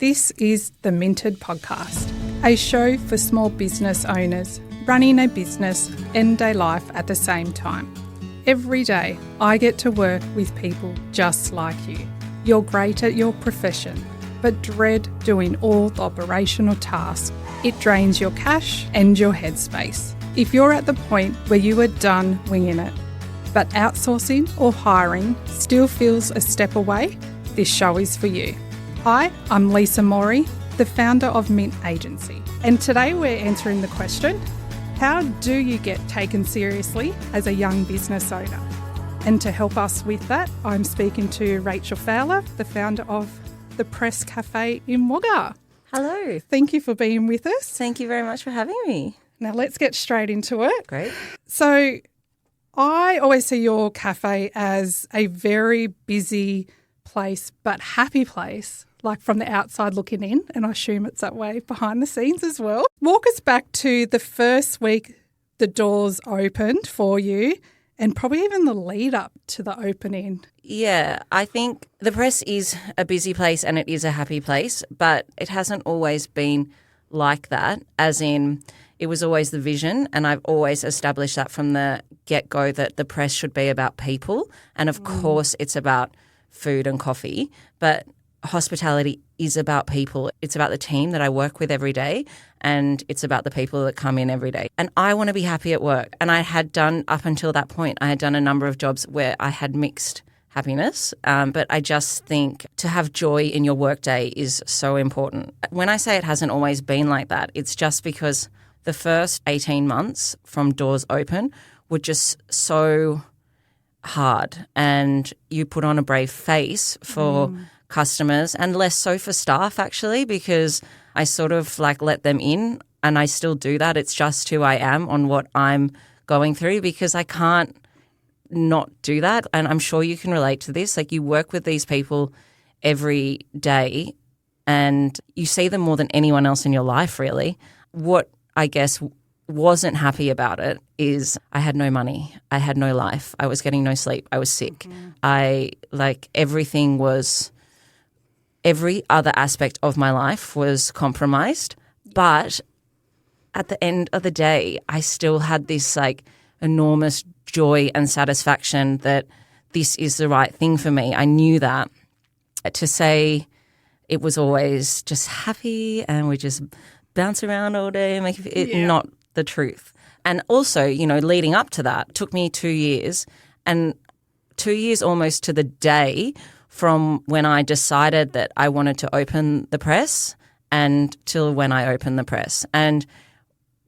This is the Minted Podcast, a show for small business owners running a business and a life at the same time. Every day, I get to work with people just like you. You're great at your profession, but dread doing all the operational tasks. It drains your cash and your headspace. If you're at the point where you are done winging it, but outsourcing or hiring still feels a step away, this show is for you. Hi, I'm Lisa Morey, the founder of Mint Agency, and today we're answering the question, how do you get taken seriously as a young business owner? And to help us with that, I'm speaking to Rachel Fowler, the founder of the Press Café in Wagga. Hello. Thank you for being with us. Thank you very much for having me. Now let's get straight into it. Great. So I always see your cafe as a very busy place, but happy place, like from the outside looking in, and I assume it's that way behind the scenes as well. Walk us back to the first week the doors opened for you and probably even the lead up to the opening. Yeah, I think the press is a busy place and it is a happy place, but it hasn't always been like that, as in it was always the vision, and I've always established that from the get-go that the press should be about people, and of course it's about food and coffee, but hospitality is about people. It's about the team that I work with every day, and it's about the people that come in every day. And I want to be happy at work, and I had done, up until that point, I had done a number of jobs where I had mixed happiness, but I just think to have joy in your workday is so important. When I say it hasn't always been like that, it's just because the first 18 months from doors open were just so hard, and you put on a brave face for customers and less so for staff, actually, because I sort of like let them in, and I still do that. It's just who I am on what I'm going through, because I can't not do that. And I'm sure you can relate to this. Like, you work with these people every day and you see them more than anyone else in your life, really. What I guess wasn't happy about it is I had no money. I had no life. I was getting no sleep. I was sick. Every other aspect of my life was compromised. But at the end of the day, I still had this like enormous joy and satisfaction that this is the right thing for me. I knew that. To say it was always just happy and we just bounce around all day and make it not the truth. And also, you know, leading up to that took me 2 years, and 2 years almost to the day from when I decided that I wanted to open the press and till when I opened the press. And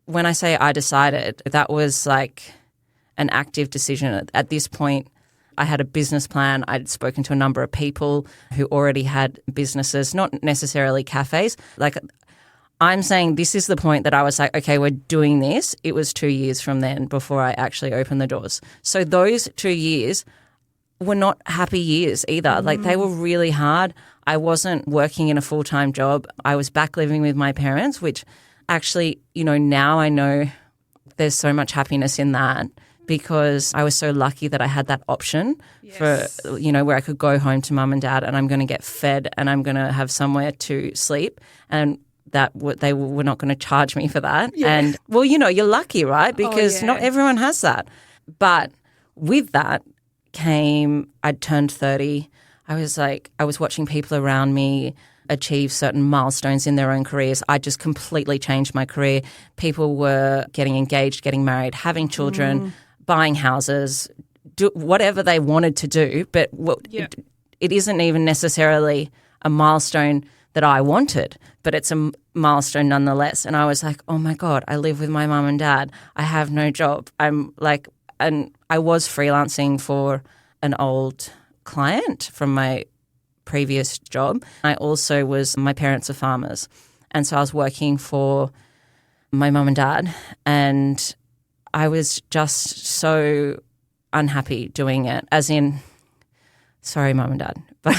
when I say I decided, that was like an active decision. At this point, I had a business plan. I'd spoken to a number of people who already had businesses, not necessarily cafes. Like, I'm saying this is the point that I was like, okay, we're doing this. It was 2 years from then before I actually opened the doors. So those 2 years were not happy years either. Like, they were really hard. I wasn't working in a full-time job. I was back living with my parents, which actually, you know, now I know there's so much happiness in that, because I was so lucky that I had that option for, you know, where I could go home to mum and dad and I'm going to get fed and I'm going to have somewhere to sleep, and that they were not going to charge me for that. Yeah. And, well, you know, you're lucky, right? Because not everyone has that. But with that came, I'd turned 30. I was watching people around me achieve certain milestones in their own careers. I just completely changed my career. People were getting engaged, getting married, having children, buying houses, do whatever they wanted to do. But it isn't even necessarily a milestone that I wanted, but it's a milestone nonetheless. And I was like, oh my God, I live with my mum and dad. I have no job. I'm like, and I was freelancing for an old client from my previous job. I also my parents are farmers. And so I was working for my mum and dad, and I was just so unhappy doing it, as in, sorry, mum and dad, but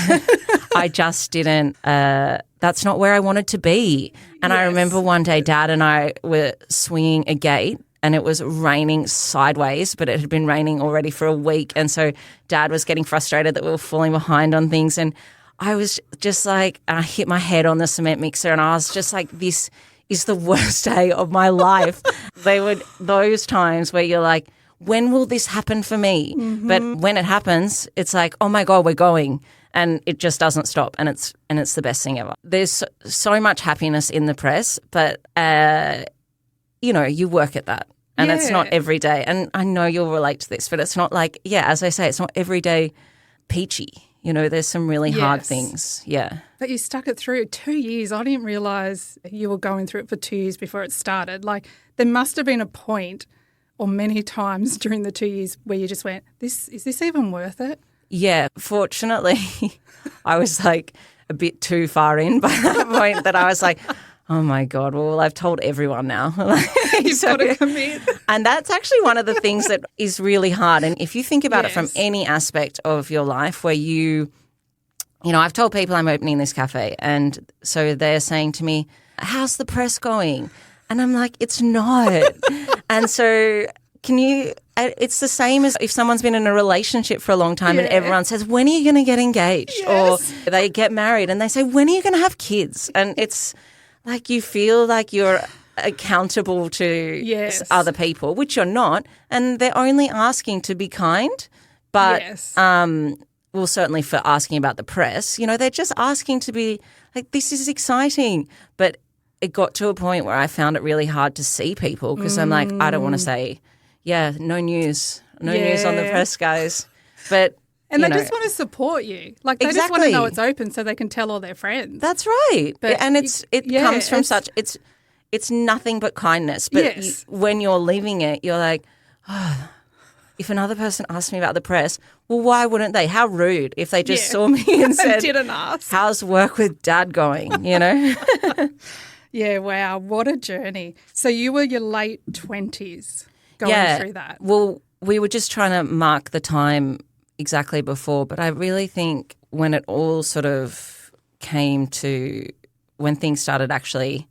I just didn't, that's not where I wanted to be. And I remember one day Dad and I were swinging a gate and it was raining sideways, but it had been raining already for a week. And so Dad was getting frustrated that we were falling behind on things. And I was just like, I hit my head on the cement mixer and I was just like, this is the worst day of my life. Those times where you're like, when will this happen for me? Mm-hmm. But when it happens, it's like, oh my God, we're going. And it just doesn't stop. And it's the best thing ever. There's so much happiness in the press, but, you work at that. And it's not every day. And I know you'll relate to this, but it's not like, as I say, it's not every day peachy. There's some really hard things. Yeah. But you stuck it through 2 years. I didn't realise you were going through it for 2 years before it started. Like, there must have been a point or many times during the 2 years where you just went, is this even worth it? Yeah. Fortunately, I was like a bit too far in by that point that I was like, oh, my God, well, I've told everyone now. You've got to commit. And that's actually one of the things that is really hard. And if you think about it from any aspect of your life where I've told people I'm opening this cafe and so they're saying to me, how's the press going? And I'm like, it's not. And so it's the same as if someone's been in a relationship for a long time and everyone says, when are you going to get engaged? Or they get married and they say, when are you going to have kids? And it's like you feel like you're accountable to other people, which you're not, and they're only asking to be kind. But, certainly for asking about the press, they're just asking to be like, this is exciting. But it got to a point where I found it really hard to see people because I'm like, I don't want to say, no news on the press, guys. But and they just want to support you. Like they just want to know it's open so they can tell all their friends. That's right. But and it comes from it's nothing but kindness. But when you're leaving it, you're like, oh, if another person asked me about the press, well, why wouldn't they? How rude if they just saw me and said, didn't ask. How's work with Dad going, Yeah, wow, what a journey. So you were your late 20s going through that. Well, we were just trying to mark the time exactly before, but I really think when it all sort of came to when things started actually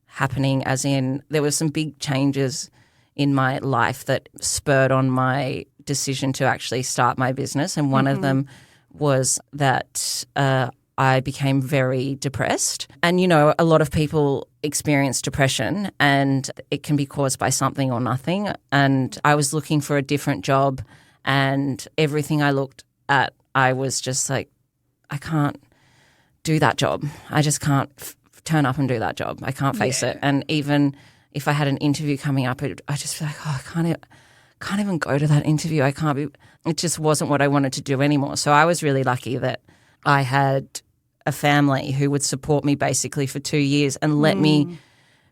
happening, as in there were some big changes in my life that spurred on my decision to actually start my business, and one of them was that I became very depressed. And, a lot of people experience depression and it can be caused by something or nothing. And I was looking for a different job and everything I looked at, I was just like, I can't do that job. I just can't turn up and do that job. I can't face it. And even if I had an interview coming up, I just feel like, I can't even go to that interview. It just wasn't what I wanted to do anymore. So I was really lucky that I had a family who would support me basically for 2 years and let me,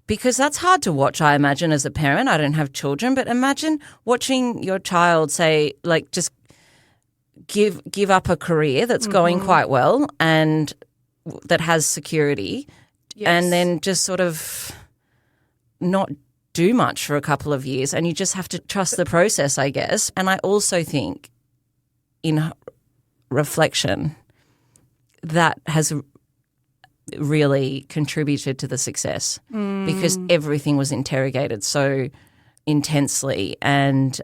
because that's hard to watch, I imagine, as a parent. I don't have children, but imagine watching your child say, like, just give up a career that's going quite well and that has security and then just sort of not do much for a couple of years, and you just have to trust the process, I guess. And I also think in reflection that has really contributed to the success because everything was interrogated so intensely. And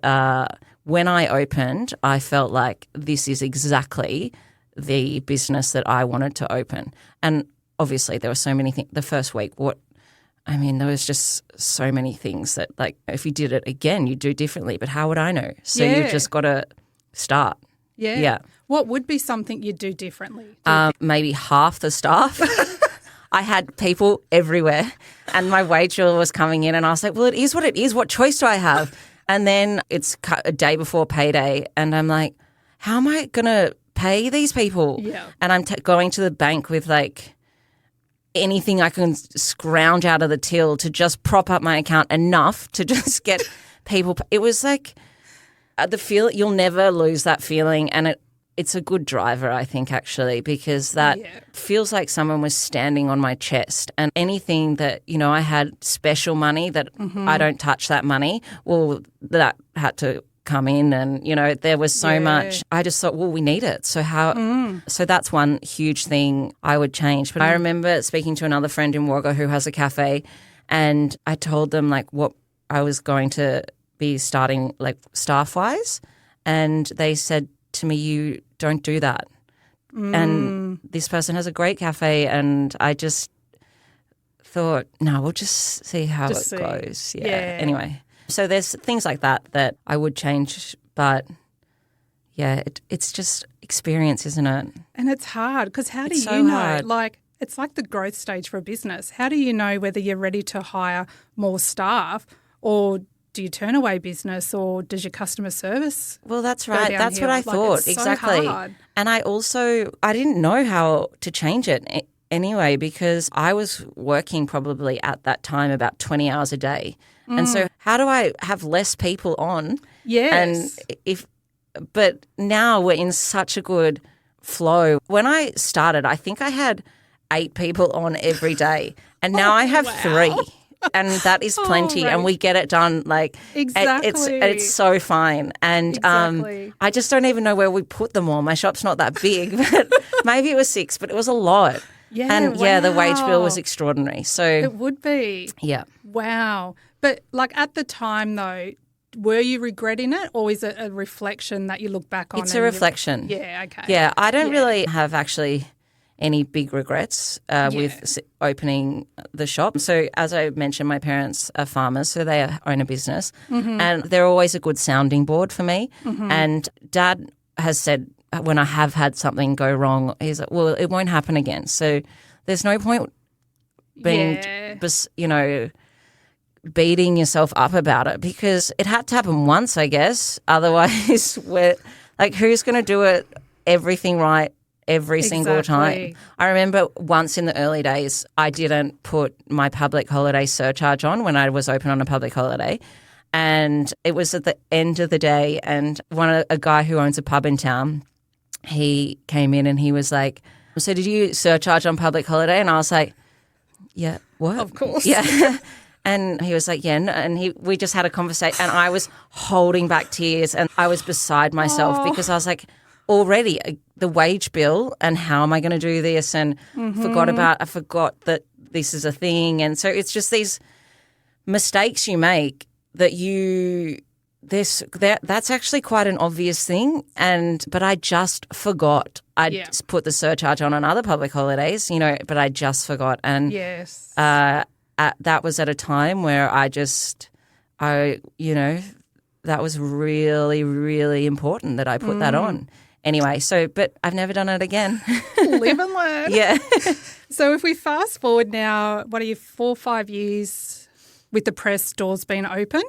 when I opened, I felt like this is exactly the business that I wanted to open. And obviously there were so many things. The first week, there was just so many things that, like, if you did it again, you'd do differently. But how would I know? So you've just got to start. Yeah. What would be something you'd do differently? Maybe half the staff. I had people everywhere and my waitress was coming in and I was like, well, it is what it is. What choice do I have? And then it's a day before payday and I'm like, how am I going to pay these people? Yeah. And I'm going to the bank with like anything I can scrounge out of the till to just prop up my account enough to just get people. It was like you'll never lose that feeling, and it's a good driver, I think, actually, because that feels like someone was standing on my chest. And anything that, I had special money that I don't touch that money, well, that had to come in and, there was so much. I just thought, well, we need it. So so that's one huge thing I would change. But I remember speaking to another friend in Wagga who has a cafe, and I told them like what I was going to be starting like staff-wise, and they said to me, you don't do that. and this person has a great cafe, and I just thought, no, we'll just see how it goes. Yeah. Anyway, so there's things like that I would change, but yeah, it's just experience, isn't it? And it's hard because how do you know? Hard. Like, it's like the growth stage for a business. How do you know whether you're ready to hire more staff, or do you turn away business, or does your customer service? Well, that's right. That's what I thought. Exactly. So hard. And I didn't know how to change it anyway, because I was working probably at that time about 20 hours a day. And so how do I have less people on? Yes. But now we're in such a good flow. When I started, I think I had 8 people on every day, and now I have 3. And that is plenty, and we get it done. Like, exactly, it's so fine. And I just don't even know where we put them all. My shop's not that big, but maybe it was 6, but it was a lot. Yeah, and the wage bill was extraordinary. So it would be. Yeah. Wow. But like at the time though, were you regretting it, or is it a reflection that you look back on? It's a reflection. Yeah. Okay. Yeah, I don't really have actually any big regrets with opening the shop. So as I mentioned, my parents are farmers, so they own a business, and they're always a good sounding board for me. And Dad has said when I have had something go wrong, he's like, well, it won't happen again. So there's no point being, beating yourself up about it, because it had to happen once, I guess. Otherwise, who's going to do it everything right every single time? I remember once in the early days, I didn't put my public holiday surcharge on when I was open on a public holiday. And it was at the end of the day, and a guy who owns a pub in town, he came in and he was like, so did you surcharge on public holiday? And I was like, yeah, what? Of course. Yeah. And he was like, yeah, no. And we just had a conversation, and I was holding back tears, and I was beside myself because I was like, already the wage bill, and how am I going to do this? And I forgot that this is a thing. And so it's just these mistakes you make that that's actually quite an obvious thing. But I just forgot. I put the surcharge on other public holidays, but I just forgot. And yes. That was at a time where that was really, really important that I put that on. Anyway, but I've never done it again. Live and learn. Yeah. So if we fast forward now, what are you, 4 or 5 years with the press doors being open?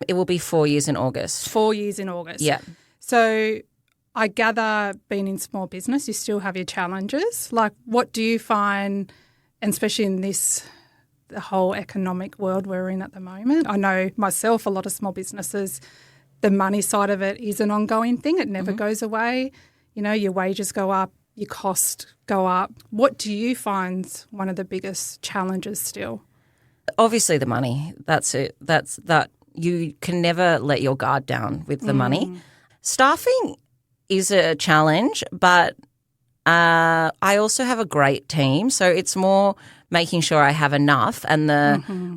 It will be 4 years in August. 4 years in August. Yeah. So I gather being in small business, you still have your challenges. Like, what do you find, and especially in the whole economic world we're in at the moment? I know myself, a lot of small businesses, the money side of it is an ongoing thing. It never goes away. Your wages go up, your costs go up. What do you find one of the biggest challenges still? Obviously the money. That's it. That you can never let your guard down with the money. Staffing is a challenge, but I also have a great team. So it's more making sure I have enough. And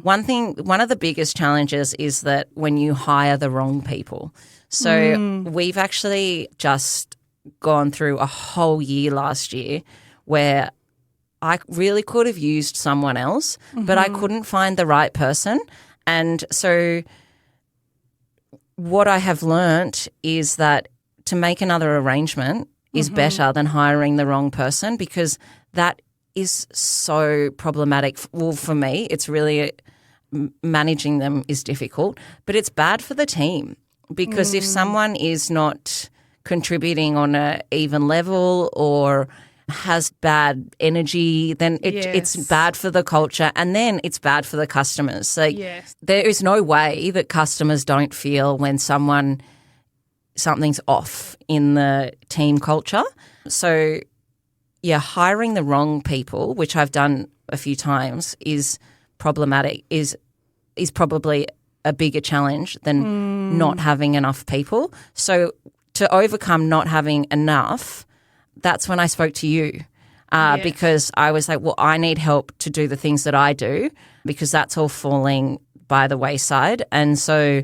one of the biggest challenges is that when you hire the wrong people. So we've actually just gone through a whole year last year where I really could have used someone else, but I couldn't find the right person. And so what I have learnt is that to make another arrangement is better than hiring the wrong person, because that is so problematic. Well, for me, it's really managing them is difficult, but it's bad for the team, because if someone is not contributing on an even level or has bad energy, then it's bad for the culture, and then it's bad for the customers. So there is no way that customers don't feel when something's off in the team culture. So hiring the wrong people, which I've done a few times, is problematic, is probably a bigger challenge than not having enough people. So to overcome not having enough, that's when I spoke to you, because I was like, well, I need help to do the things that I do, because that's all falling by the wayside. And so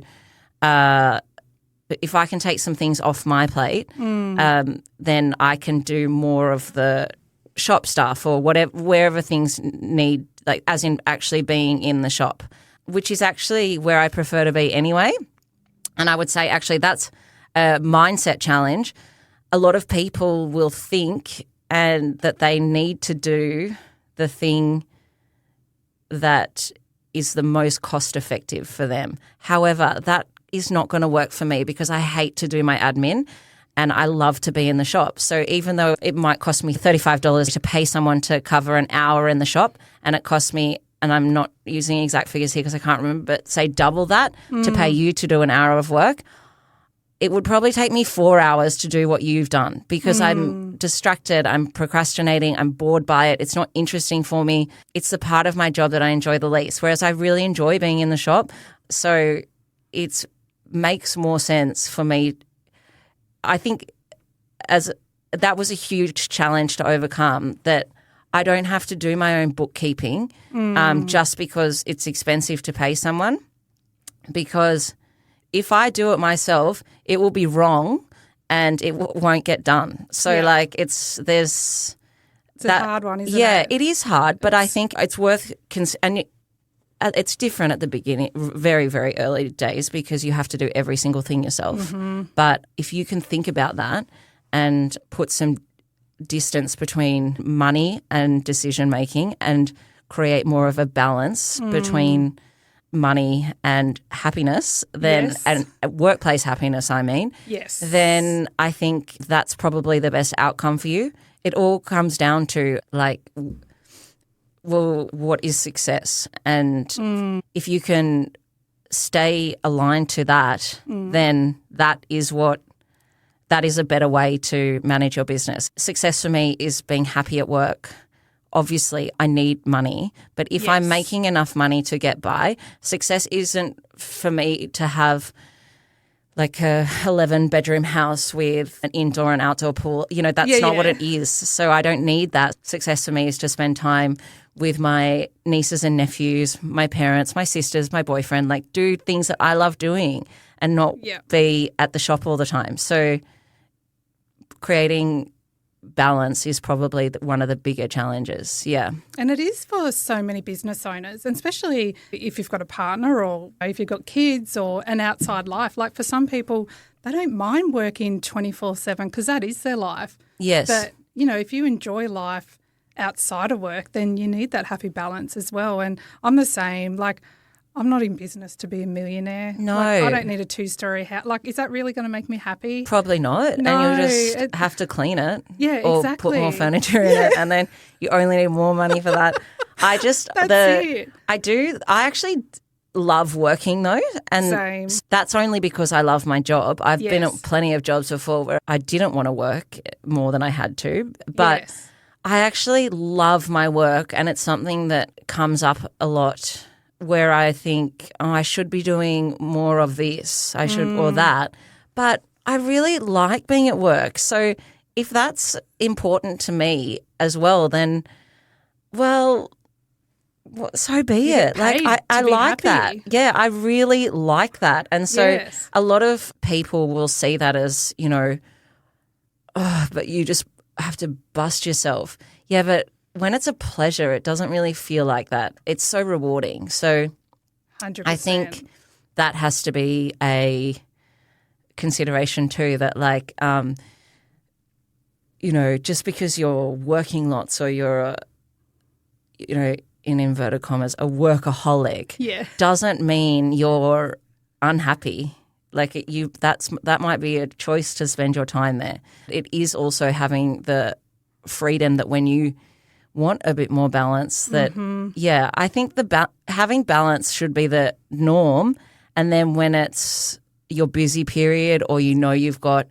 if I can take some things off my plate, then I can do more of the shop stuff or whatever, wherever things need, like as in actually being in the shop, which is actually where I prefer to be anyway. And I would say actually that's a mindset challenge. A lot of people will think and that they need to do the thing that is the most cost effective for them. However, that is not going to work for me because I hate to do my admin and I love to be in the shop. So even though it might cost me $35 to pay someone to cover an hour in the shop, and it costs me, and I'm not using exact figures here because I can't remember, but say double that to pay you to do an hour of work, it would probably take me 4 hours to do what you've done because I'm distracted, I'm procrastinating, I'm bored by it. It's not interesting for me. It's the part of my job that I enjoy the least, whereas I really enjoy being in the shop. So it makes more sense for me. I think that was a huge challenge to overcome, that I don't have to do my own bookkeeping just because it's expensive to pay someone, because if I do it myself, it will be wrong and it won't get done. So like it's a hard one, isn't it? Yeah, it is hard, but I think it's worth and it's different at the beginning, very, very early days, because you have to do every single thing yourself. Mm-hmm. But if you can think about that and put some distance between money and decision making and create more of a balance between money and happiness, then and workplace happiness, I mean, then I think that's probably the best outcome for you. It all comes down to like, well, what is success? And if you can stay aligned to that, then that is a better way to manage your business. Success for me is being happy at work. Obviously, I need money, but if I'm making enough money to get by, success isn't for me to have like a 11-bedroom house with an indoor and outdoor pool. You know, that's not what it is. So I don't need that. Success for me is to spend time with my nieces and nephews, my parents, my sisters, my boyfriend, like do things that I love doing and not be at the shop all the time. So creating balance is probably one of the bigger challenges. Yeah. And it is for so many business owners, and especially if you've got a partner or if you've got kids or an outside life. Like for some people, they don't mind working 24/7 because that is their life. Yes. But, you know, if you enjoy life outside of work, then you need that happy balance as well. And I'm the same. Like, I'm not in business to be a millionaire. No. Like, I don't need a 2-story house. Like, is that really going to make me happy? Probably not. No, and you'll just have to clean it. Yeah, or exactly. put more furniture in it, and then you only need more money for that. That's it. I actually love working though. And Same. that's only because I love my job. I've been at plenty of jobs before where I didn't want to work more than I had to. But I actually love my work, and it's something that comes up a lot where I think, oh, I should be doing more of this, I should, or that. But I really like being at work. So if that's important to me as well, then, well, so be it. Like I like that. Yeah, I really like that. And so a lot of people will see that as, you know, oh, but you just have to bust yourself. Yeah, but when it's a pleasure, it doesn't really feel like that. It's so rewarding. So 100%. I think that has to be a consideration too, that like, you know, just because you're working lots or you're, you know, in inverted commas, a workaholic doesn't mean you're unhappy. Like that might be a choice to spend your time there. It is also having the freedom that when you want a bit more balance, that I think having balance should be the norm, and then when it's your busy period or you know you've got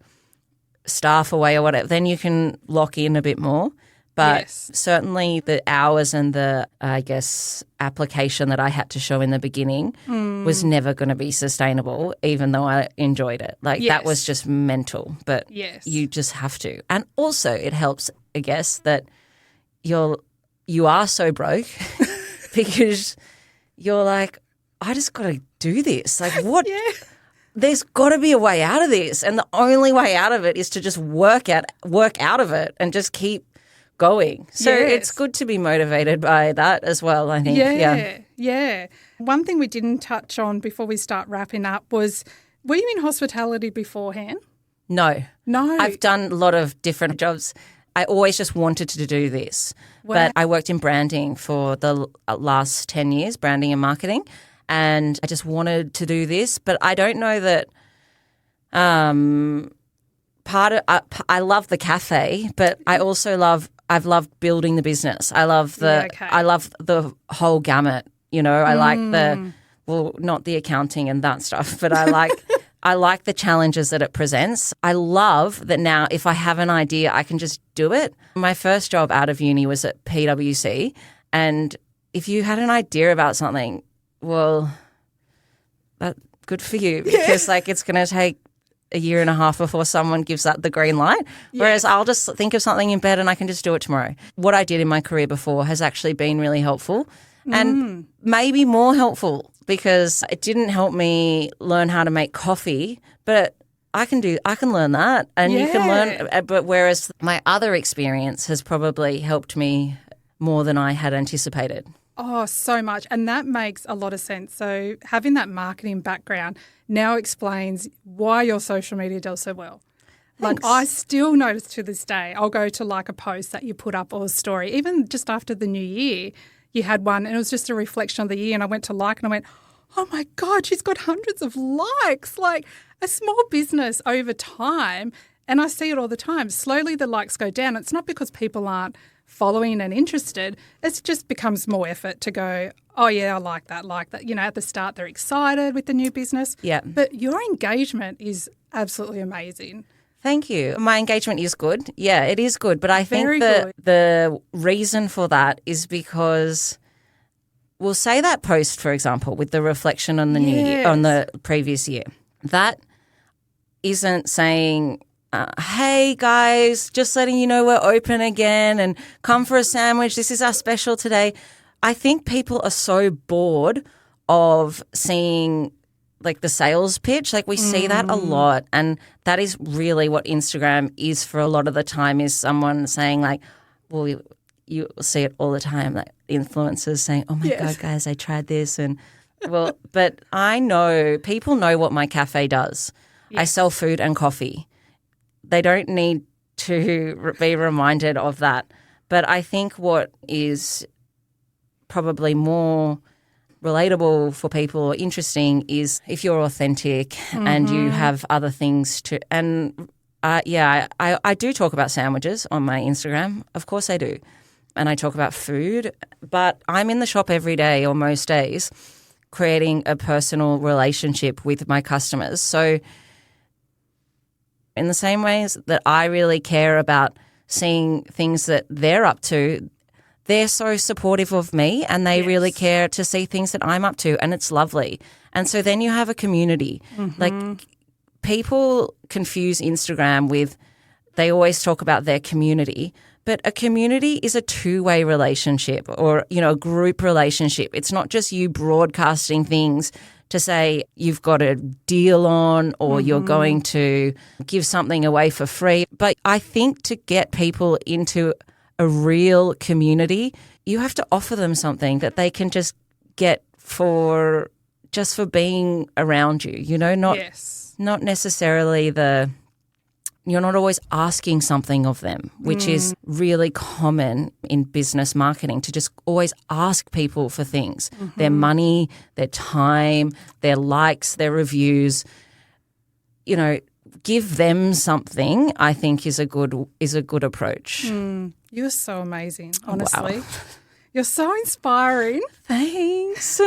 staff away or whatever, then you can lock in a bit more. But certainly the hours and the, I guess, application that I had to show in the beginning was never going to be sustainable, even though I enjoyed it. Like that was just mental, but you just have to. And also it helps, I guess, that you are so broke because you're like, I just got to do this. Like what? there's got to be a way out of this. And the only way out of it is to just work out of it and just keep going. So it's good to be motivated by that as well, I think. Yeah. One thing we didn't touch on before we start wrapping up was, were you in hospitality beforehand? No. No. I've done a lot of different jobs. I always just wanted to do this. Wow. But I worked in branding for the last 10 years, branding and marketing, and I just wanted to do this. But I don't know that I love the cafe, but I also I've loved building the business. I love the whole gamut. You know, I like not the accounting and that stuff, but I like the challenges that it presents. I love that now if I have an idea, I can just do it. My first job out of uni was at PwC, and if you had an idea about something, well, that's good for you because it's going to take a year and a half before someone gives that the green light, whereas I'll just think of something in bed and I can just do it tomorrow. What I did in my career before has actually been really helpful and maybe more helpful because it didn't help me learn how to make coffee, but I can learn that and you can learn. But whereas my other experience has probably helped me more than I had anticipated. Oh, so much. And that makes a lot of sense. So having that marketing background now explains why your social media does so well. Thanks. I still notice to this day, I'll go to a post that you put up or a story, even just after the new year, you had one and it was just a reflection of the year and I went to and I went, oh my God, she's got hundreds of likes. A small business over time, and I see it all the time, slowly the likes go down. It's not because people aren't following and interested. It just becomes more effort to go, oh yeah, I like that. At the start they're excited with the new business. Yeah. But your engagement is absolutely amazing. Thank you. My engagement is good. Yeah, it is good. But I think good. the reason for that is because we'll say that post, for example, with the reflection on the new year, on the previous year. That isn't saying, hey guys, just letting you know we're open again and come for a sandwich. This is our special today. I think people are so bored of seeing the sales pitch. We see that a lot, and that is really what Instagram is for a lot of the time, is someone saying well, you see it all the time, influencers saying, oh my God, guys, I tried this. And but I know people know what my cafe does. I sell food and coffee. They don't need to be reminded of that. But I think what is probably more relatable for people or interesting is if you're authentic and you have other things to – and I do talk about sandwiches on my Instagram. Of course I do. And I talk about food. But I'm in the shop every day or most days creating a personal relationship with my customers. So – in the same ways that I really care about seeing things that they're up to, they're so supportive of me and they really care to see things that I'm up to, and it's lovely. And so then you have a community. People confuse Instagram with, they always talk about their community, but a community is a two-way relationship or, a group relationship. It's not just you broadcasting things to say you've got a deal on or you're going to give something away for free. But I think to get people into a real community, you have to offer them something that they can just get for being around you, not necessarily you're not always asking something of them, which is really common in business marketing, to just always ask people for things, their money, their time, their likes, their reviews. Give them something, I think is a good approach. You're so amazing, honestly. Wow. You're so inspiring. Thanks.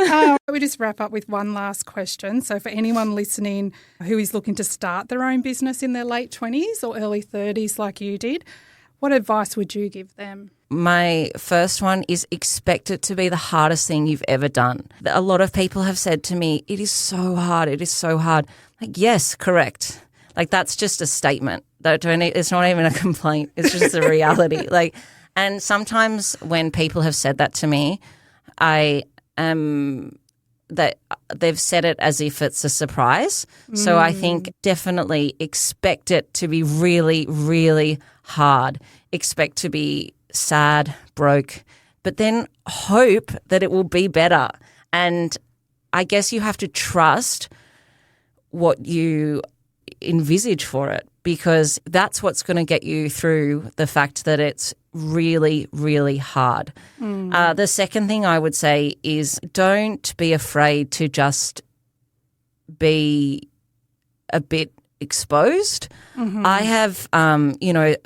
We just wrap up with one last question. So for anyone listening who is looking to start their own business in their late 20s or early 30s like you did, what advice would you give them? My first one is expect it to be the hardest thing you've ever done. A lot of people have said to me, it is so hard, it is so hard. Yes, correct. That's just a statement. It's not even a complaint. It's just a reality. And sometimes when people have said that to me, I am that they've said it as if it's a surprise. So I think definitely expect it to be really, really hard. Expect to be sad, broke, but then hope that it will be better. And I guess you have to trust what you envisage for it, because that's what's going to get you through the fact that it's really, really hard. The second thing I would say is don't be afraid to just be a bit exposed. I have, I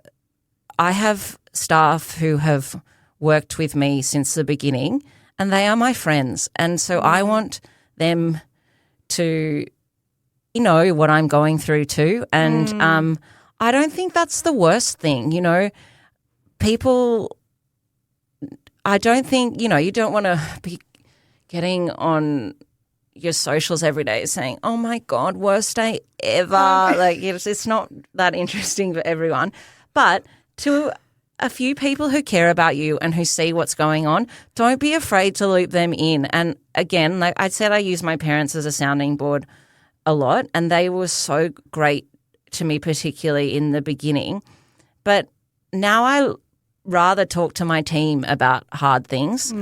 have staff who have worked with me since the beginning, and they are my friends. And so I want them to know what I'm going through too. And I don't think that's the worst thing, people. I don't think, you don't want to be getting on your socials every day saying, oh my God, worst day ever. Like it's not that interesting for everyone. But to a few people who care about you and who see what's going on, don't be afraid to loop them in. And again, like I said, I use my parents as a sounding board a lot, and they were so great to me, particularly in the beginning. But now I rather talk to my team about hard things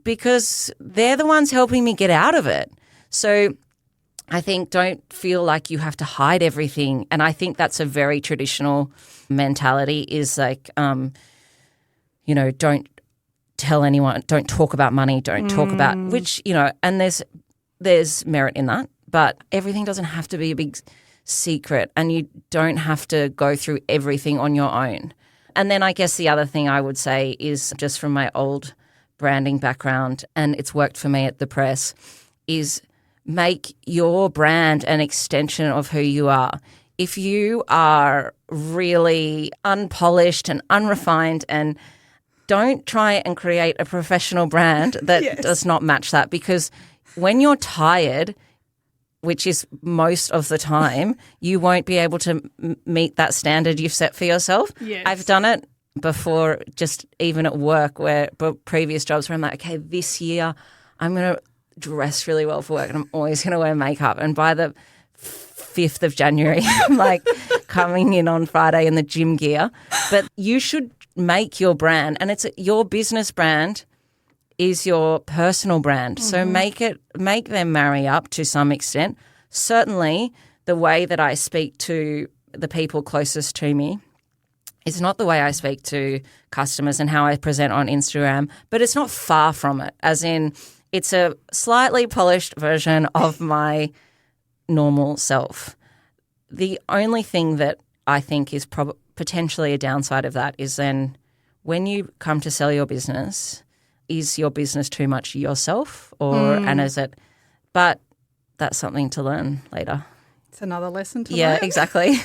because they're the ones helping me get out of it. So I think don't feel like you have to hide everything. And I think that's a very traditional mentality, is like, don't tell anyone, don't talk about money, don't talk about, which, and there's merit in that, but everything doesn't have to be a big secret, and you don't have to go through everything on your own. And then I guess the other thing I would say is, just from my old branding background, and it's worked for me at the press, is make your brand an extension of who you are. If you are really unpolished and unrefined, and don't try and create a professional brand that does not match that, because when you're tired, which is most of the time, you won't be able to meet that standard you've set for yourself. Yes. I've done it before, just even at work, where previous jobs where I'm like, okay, this year I'm going to dress really well for work and I'm always going to wear makeup. And by the 5th of January, I'm like coming in on Friday in the gym gear. But you should make your brand, and it's your business brand is your personal brand. So make them marry up to some extent. Certainly the way that I speak to the people closest to me is not the way I speak to customers and how I present on Instagram, but it's not far from it, as in it's a slightly polished version of my normal self. The only thing that I think is potentially a downside of that is then when you come to sell your business, is your business too much yourself, and is it? But that's something to learn later. It's another lesson to learn. Yeah, exactly.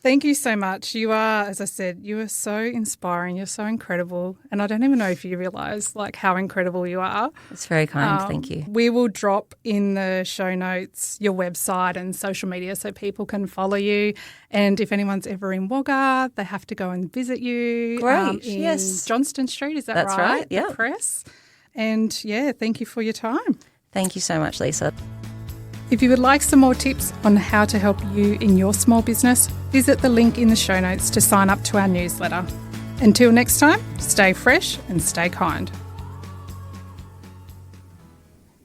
Thank you so much. You are, as I said, you are so inspiring. You're so incredible. And I don't even know if you realise how incredible you are. It's very kind. Thank you. We will drop in the show notes your website and social media so people can follow you. And if anyone's ever in Wagga, they have to go and visit you. Great. In yes. Johnston Street, is that right? That's right, yeah. The press. And, thank you for your time. Thank you so much, Lisa. If you would like some more tips on how to help you in your small business, visit the link in the show notes to sign up to our newsletter. Until next time, stay fresh and stay kind.